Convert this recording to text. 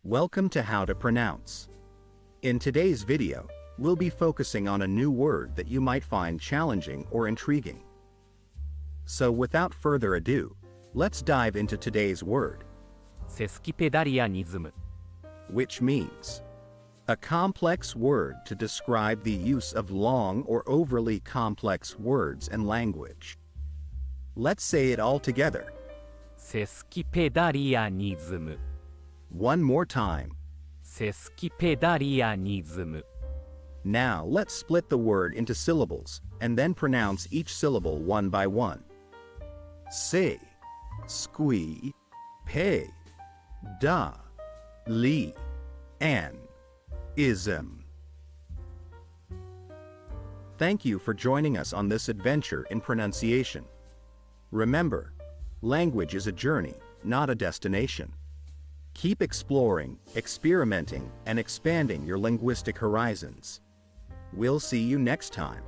Welcome to How to Pronounce. In today's video, we'll be focusing on a new word that you might find challenging or intriguing. So without further ado, let's dive into today's word, セスキペダリアニズム which means a complex word to describe the use of long or overly complex words and language. Let's say it all together. セスキペダリアニズム One more time. セスキペダリアニズム Now let's split the word into syllables and then pronounce each syllable one by one. Se, squee, pe, da, li, an, ism. Thank you for joining us on this adventure in pronunciation. Remember, language is a journey, not a destination. Keep exploring, experimenting, and expanding your linguistic horizons. We'll see you next time.